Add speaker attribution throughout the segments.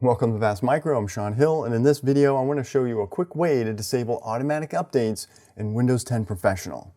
Speaker 1: Welcome to VASTmicro, I'm Sean Hill, and in this video I want to show you a quick way to disable automatic updates in Windows 10 Professional.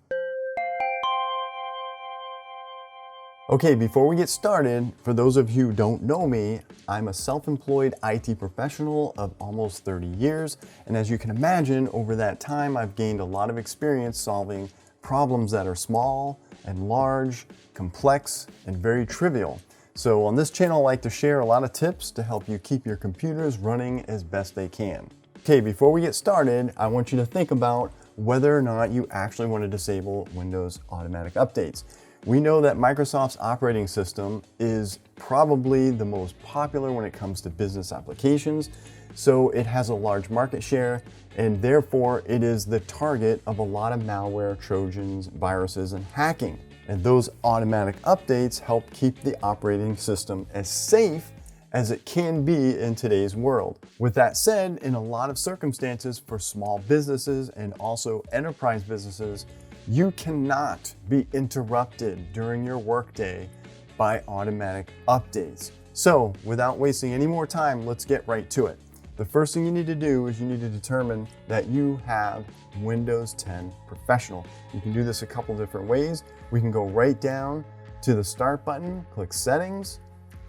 Speaker 1: Okay, before we get started, for those of you who don't know me, I'm a self-employed IT professional of almost 30 years, and as you can imagine, over that time I've gained a lot of experience solving problems that are small and large, complex, and very trivial. So on this channel, I like to share a lot of tips to help you keep your computers running as best they can. Okay, before we get started, I want you to think about whether or not you actually want to disable Windows automatic updates. We know that Microsoft's operating system is probably the most popular when it comes to business applications, so it has a large market share, and therefore it is the target of a lot of malware, trojans, viruses, and hacking. And those automatic updates help keep the operating system as safe as it can be in today's world. With that said, in a lot of circumstances for small businesses and also enterprise businesses, you cannot be interrupted during your workday by automatic updates. So without wasting any more time, let's get right to it. The first thing you need to do is you need to determine that you have Windows 10 Professional. You can do this a couple different ways. We can go right down to the Start button, click Settings.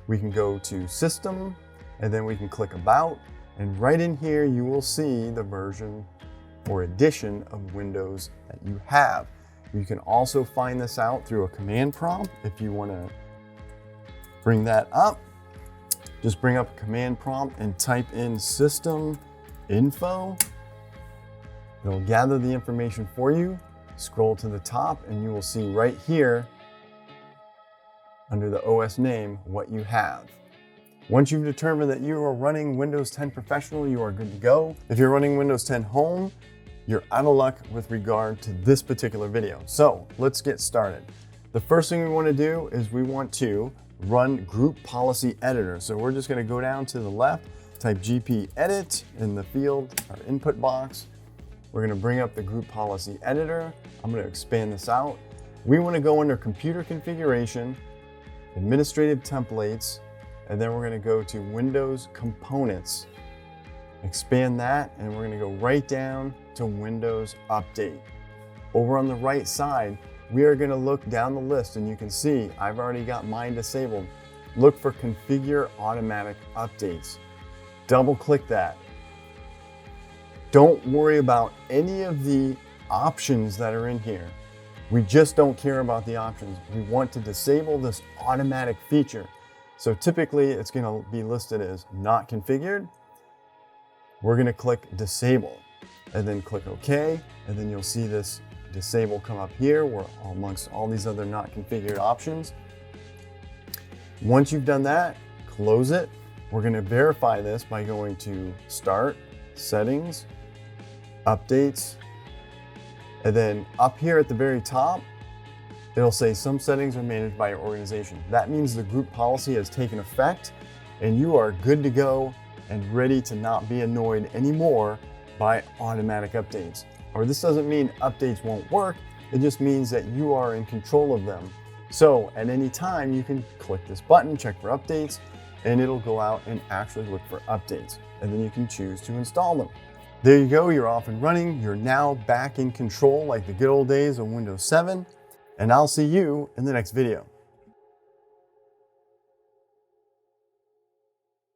Speaker 1: We can go to System, and then we can click About. And right in here, you will see the version or edition of Windows that you have. You can also find this out through a command prompt if you want to bring that up. Just bring up a command prompt and type in system info. It'll gather the information for you. Scroll to the top and you will see right here under the OS name what you have. Once you've determined that you are running Windows 10 Professional, you are good to go. If you're running Windows 10 Home, you're out of luck with regard to this particular video. So let's get started. The first thing we want to do is we want to run Group Policy Editor. So we're just going to go down to the left, type GP Edit in the field or input box. We're going to bring up the Group Policy Editor. I'm going to expand this out. We want to go under Computer Configuration, Administrative Templates, and then we're going to go to Windows Components. Expand that, and we're going to go right down to Windows Update. Over on the right side, we are going to look down the list, and you can see I've already got mine disabled. Look for Configure Automatic Updates. Double click that. Don't worry about any of the options that are in here. We just don't care about the options. We want to disable this automatic feature. So typically it's going to be listed as not configured. We're going to click Disable and then click OK, and then you'll see this Disable come up here where amongst all these other not configured options. Once you've done that, close it. We're going to verify this by going to Start, Settings, Updates, and then up here at the very top, it'll say some settings are managed by your organization. That means the group policy has taken effect and you are good to go and ready to not be annoyed anymore by automatic updates. Or this doesn't mean updates won't work, it just means that you are in control of them. So at any time you can click this button, check for updates, and it'll go out and actually look for updates. And then you can choose to install them. There you go, you're off and running. You're now back in control like the good old days of Windows 7. And I'll see you in the next video.